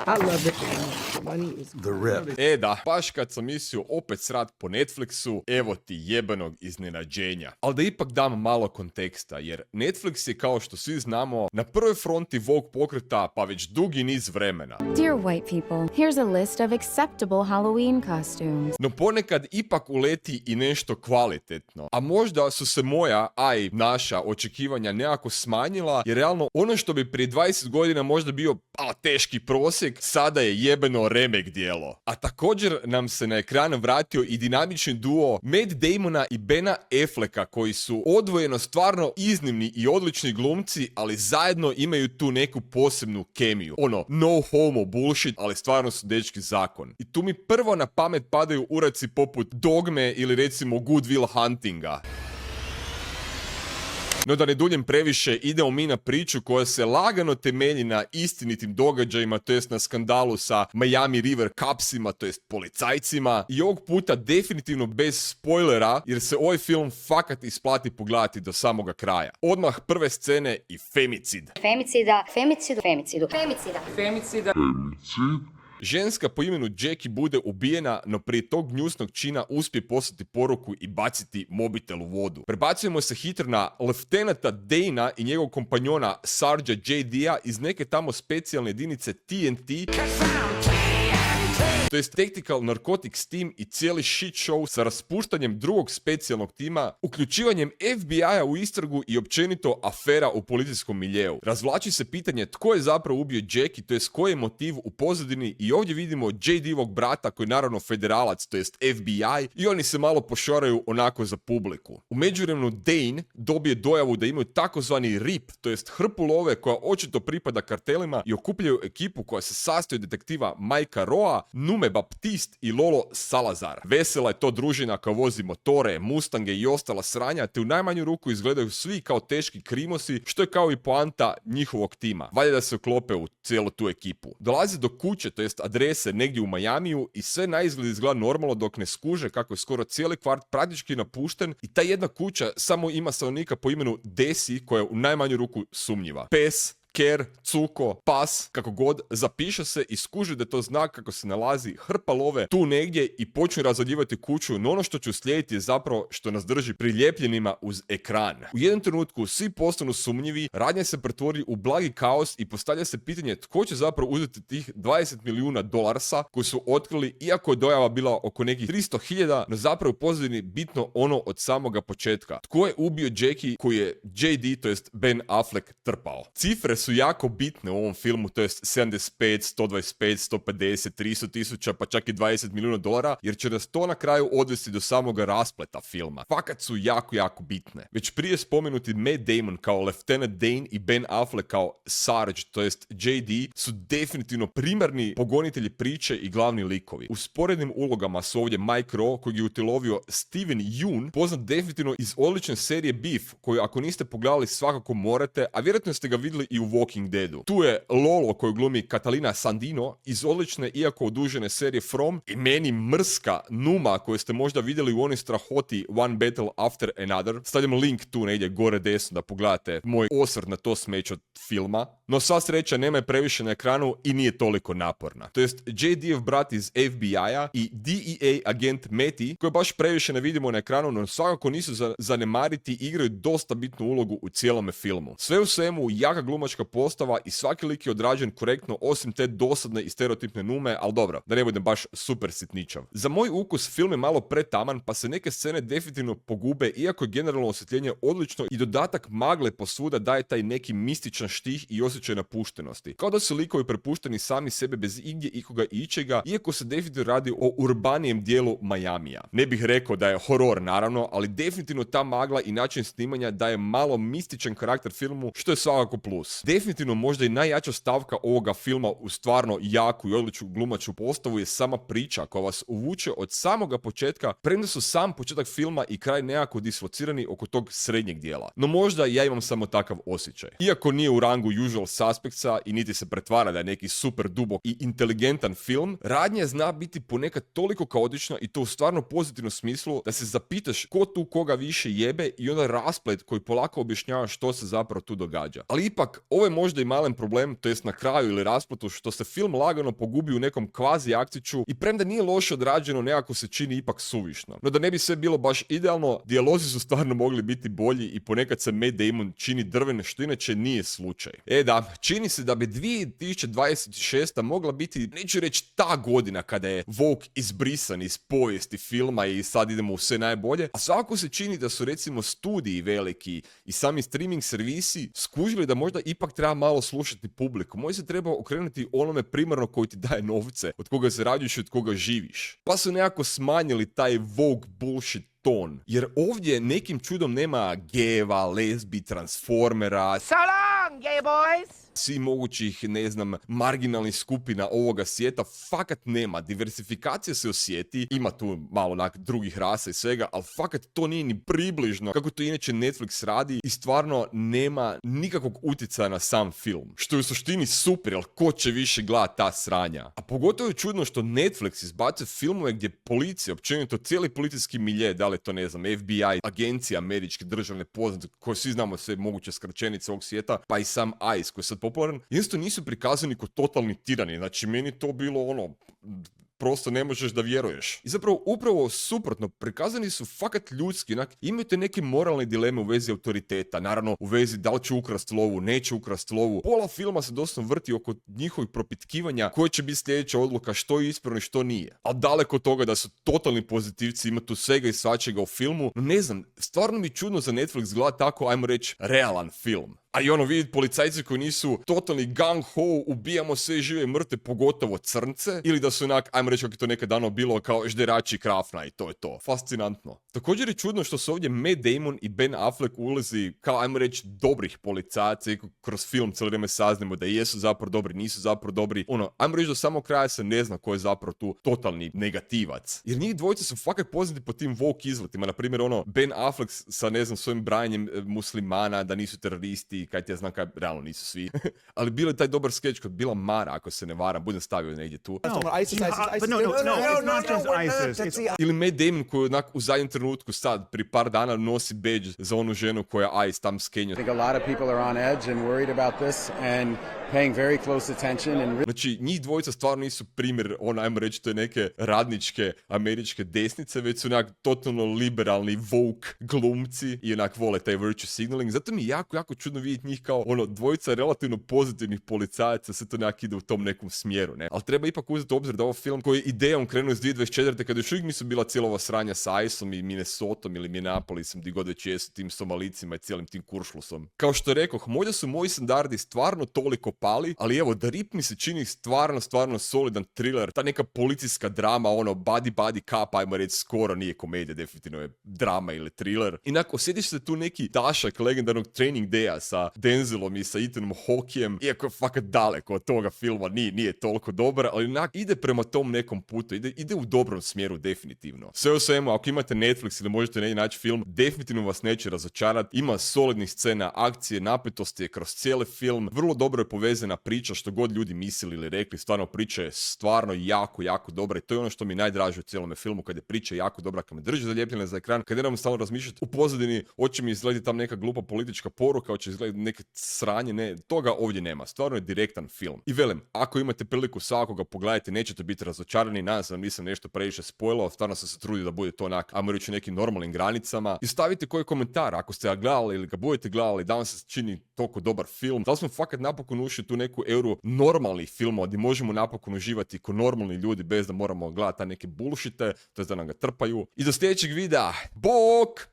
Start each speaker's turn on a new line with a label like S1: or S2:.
S1: I love Rick and Morty. Money is
S2: The Rip.
S3: E da, baš kad sam mislio opet srat po Netflixu, evo ti jebenog iznenađenja. Ali da ipak dam malo konteksta, jer Netflix je, kao što svi znamo, na prvoj fronti Woke pokreta pa već dugi niz vremena.
S4: Dear white people, here's a list of acceptable Halloween costumes.
S3: No ponekad ipak uleti i nešto kvalitetno. A možda su se moja, a i naša očekivanja nekako smanjila, jer realno ono što bi prije 20 godina možda bio teški prosjek, sada je jebeno remek djelo. A također nam se na ekran vratio i dinamični duo Matt Damona i Bena Afflecka, koji su odvojeno stvarno iznimni i odlični glumci, ali zajedno imaju tu neku posebnu kemiju. Ono, no homo bullshit, ali stvarno su dečki zakon. I tu mi prvo na pamet padaju uraci poput Dogme ili recimo Good Will Huntinga. No da ne duljem previše, idemo mi na priču koja se lagano temelji na istinitim događajima, to jest na skandalu sa Miami River Cupsima, to jest policajcima. I ovog puta definitivno bez spoilera, jer se ovaj film fakat isplati pogledati do samoga kraja. Odmah prve scene i femicid.
S5: Femicida.
S3: Ženska po imenu Jackie bude ubijena, no prije tog gnjusnog čina uspije poslati poruku i baciti mobitel u vodu. Prebacujemo se hitro na leftenanta Dana i njegovog kompanjona Sargea JD-a iz neke tamo specijalne jedinice TNT, to jest Tactical Narcotics Team, i cijeli shit show sa raspuštanjem drugog specijalnog tima, uključivanjem FBI-a u istragu i općenito afera u policijskom miljeu. Razvlači se pitanje tko je zapravo ubio Jackie, to jest koji je motiv u pozadini, i ovdje vidimo JD-ovog brata koji je naravno federalac, to jest FBI, i oni se malo pošoraju onako za publiku. U međuvremenu Dane dobije dojavu da imaju takozvani RIP, to jest hrpu love koja očito pripada kartelima, i okupljaju ekipu koja se sastoji od detektiva Mikea Roa, Nume Baptiste i Lolo Salazar. Vesela je to družina koja vozi motore, mustange i ostala sranja, te u najmanju ruku izgledaju svi kao teški krimosi, što je kao i poanta njihovog tima. Valja da se uklope u cijelu tu ekipu. Dolazi do kuće, to jest adrese negdje u Majamiju, i sve naizgled izgleda normalno dok ne skuže kako je skoro cijeli kvart praktički napušten i ta jedna kuća samo ima stanovnika po imenu Desi, koja je u najmanju ruku sumnjiva. Pes, ker, cuko, pas, kako god, zapiše se i skuži da je to znak kako se nalazi hrpa love tu negdje i počne razvaljivati kuću, no ono što će uslijediti je zapravo što nas drži priljepljenima uz ekran. U jednom trenutku svi postanu sumnjivi, radnja se pretvori u blagi kaos i postavlja se pitanje tko će zapravo uzeti tih $20 milijuna koji su otkrili, iako je dojava bila oko nekih 300.000, no zapravo u pozadini bitno ono od samoga početka. Tko je ubio Jackie koji je JD, to jest Ben Affleck, trpao? Cifre su jako bitne u ovom filmu, to jest 75, 125, 150, 300 tisuća, pa čak i $20 milijuna, jer će nas to na kraju odvesti do samoga raspleta filma. Fakat su jako bitne. Već prije spomenuti Matt Damon kao Lieutenant Dane i Ben Affleck kao Sarge, to jest JD, su definitivno primarni pogonitelji priče i glavni likovi. U sporednim ulogama su ovdje Mike Rowe, kojeg je utilovio Steven Yeun, poznat definitivno iz odlične serije Beef, koju ako niste pogledali svakako morate, a vjerojatno ste ga vidjeli i u Walking Deadu. Tu je Lolo koju glumi Catalina Sandino iz odlične, iako odužene serije From, i meni mrska Numa koju ste možda vidjeli u onoj strahoti One Battle After Another. Stavljam link tu negdje gore desno da pogledate moj osvrt na to smeće od filma. No sva sreća nema je previše na ekranu i nije toliko naporna. To jest JD-ev brat iz FBI-a i DEA agent Matty, koje baš previše ne vidimo na ekranu, no svakako nisu zanemariti i igraju dosta bitnu ulogu u cijelome filmu. Sve u svemu jaka glumačka postava i svaki lik je odrađen korektno osim te dosadne i stereotipne Nume, ali dobro, da ne budem baš super sitničav. Za moj ukus film je malo pretaman, pa se neke scene definitivno pogube, iako je generalno osvjetljenje odlično i dodatak magle posvuda daje taj neki mističan štih i osjećaj napuštenosti. Kao da su likovi prepušteni sami sebe bez igdje ikoga i ičega, iako se definitivno radi o urbanijem dijelu Majamija. Ne bih rekao da je horor naravno, ali definitivno ta magla i način snimanja daje malo mističan karakter filmu, što je svakako plus. Definitivno možda i najjača stavka ovoga filma u stvarno jaku i odličnu glumaču postavu je sama priča koja vas uvuče od samoga početka, premda su sam početak filma i kraj nekako dislocirani oko tog srednjeg dijela. No možda ja imam samo takav osjećaj. Iako nije u rangu usual suspectsa i niti se pretvara da je neki super dubok i inteligentan film, radnja zna biti ponekad toliko kaotična i to u stvarno pozitivnom smislu da se zapitaš ko tu koga više jebe i onda rasplet koji polako objašnjava što se zapravo tu događa. Ali ipak, ovo je možda i malen problem, to jest na kraju ili raspletu, što se film lagano pogubi u nekom kvazi akciću i premda nije loše odrađeno, nekako se čini ipak suvišno. No da ne bi sve bilo baš idealno, dijalozi su stvarno mogli biti bolji i ponekad se Matt Damon čini drvene, što inače nije slučaj. Da, čini se da bi 2026. mogla biti, neću reći ta godina kada je Vogue izbrisan iz povijesti filma i sad idemo u sve najbolje, a svako se čini da su recimo studiji veliki i sami streaming servisi skužili da možda ipak treba malo slušati publiku. Možda se treba okrenuti onome primarno koji ti daje novce, od koga zarađuješ i od koga živiš. Pa su nekako smanjili taj Vogue bullshit ton. Jer ovdje nekim čudom nema gejeva, lesbi, transformera,
S1: So long, gay boys!
S3: svi mogućih, ne znam, marginalnih skupina ovoga svijeta, fakat nema. Diversifikacija se osjeti, ima tu malo onak drugih rasa i svega, ali fakat to nije ni približno kako to inače Netflix radi i stvarno nema nikakvog utjecaja na sam film. Što je u suštini super, jer ko će više gledati ta sranja? A pogotovo je čudno što Netflix izbacuje filmove gdje policija, općenito cijeli policijski milje, da li je to, ne znam, FBI, agencije američke, državne poznate, koje svi znamo sve moguće skraćenice ovog svijeta, pa i sam ICE koji je sad popularan, jednostavno nisu prikazani kao totalni tirani. Znači, meni to bilo ono, prosto ne možeš da vjeruješ. I zapravo upravo suprotno, prikazani su fakat ljudski, imaju te neke moralne dileme u vezi autoriteta, naravno u vezi da li će ukrast lovu, neće ukrast lovu. Pola filma se doslovno vrti oko njihovih propitkivanja koja će biti sljedeća odluka, što je ispravno i što nije. A daleko od toga da su totalni pozitivci, ima tu svega i svačega u filmu, no ne znam, stvarno mi čudno za Netflix gleda tako, ajmo reći, realan film. A i ono vidjeti policajci koji nisu totalni gang-ho, ubijamo sve žive i mrtve, pogotovo crnce, ili da su onak, ajmo reći kako je to nekad dano bilo, kao žderači krafna i to je to. Fascinantno. Također je čudno što su ovdje Matt Damon i Ben Affleck ulazi kao, ajmo reći, dobrih policajaca i kroz film cijelo vrijeme saznamo da jesu zapravo dobri, nisu zapravo dobri. Ono, ajmo reći do samog kraja se ne zna ko je zapravo tu totalni negativac. Jer njih dvojice su fakat poznati po tim woke izletima. Naprimjer, ono, Ben Affleck sa, ne znam, svojim branjem muslimana, da nisu teroristi, kaj ti ja znam kaj, realno nisu svi. Ali bilo je taj dobar skeč kod Bila Mara, ako se ne varam, budem stavio negdje tu. Ili Matt Damon koji onak u zadnjem trenutku sad, pri par dana nosi badge za onu ženu koja Ice tam skenja.
S2: I think a lot of people are on edge and worried about this and paying very close attention and
S3: Znači, njih dvojica stvarno nisu primjer, ajmo reći, to je neke radničke američke desnice, već su onak totalno liberalni woke glumci i onak vole taj virtue signaling. Zato mi je jako, jako čudno vidjeti njih kao dvojica relativno pozitivnih policajaca, se to nekak ide u tom nekom smjeru, ne? Ali treba ipak uzeti u obzir da ovo film koji je idejom krenuo iz 2024. kada još uvijek nisu bila cijela ova sranja sa Iceom i Minnesotom ili Minneapolisom, gdje god već jesu, tim Somalicima i cijelim tim kuršlusom. Kao što rekoh, možda su moji standardi stvarno toliko pali, ali evo, The Rip mi se čini stvarno solidan thriller, ta neka policijska drama, buddy cop, ajmo reći, skoro nije komedija, definitivno je drama ili thriller. Inak, osjetiš se tu neki dašak legendarnog Training Daya sa Denzelom i sa Ethanom Hawkejem, iako je fakat daleko od toga filma, nije toliko dobar, ali onak ide prema tom nekom putu, ide u dobrom smjeru definitivno. Sve u svemu, ako imate Netflix ili možete negdje naći film, definitivno vas neće razočarati, ima solidnih scena, akcije, napetosti je kroz cijeli film, vrlo dobro je povezana priča, što god ljudi mislili ili rekli, stvarno priča je stvarno jako dobra i to je ono što mi najdraže u cijelome filmu, kad je priča jako dobra, kad me drži zalijepljena za ekran, kad ne trebam stalno razmišljati u pozadini, hoće mi izgledati tam neka glupa politička poruka, hoće izgledati neke sranje, ne, toga ovdje nema, stvarno je direktan film. I velim, ako imate priliku svakoga pogledajte, nećete biti razočarani, nadam se da nisam nešto previše spoilao, stvarno sam se trudio da bude to onak, ajmo reći, u nekim normalnim granicama. I stavite koji komentar, ako ste ga gledali ili ga budete gledali, da vam se čini toliko dobar film, da li smo fakat napokon ušli tu neku eru normalnih filmova gdje možemo napokon uživati ko normalni ljudi bez da moramo gledati neke bullshite, to je da nam ga trpaju. I do sljedećeg videa, bok!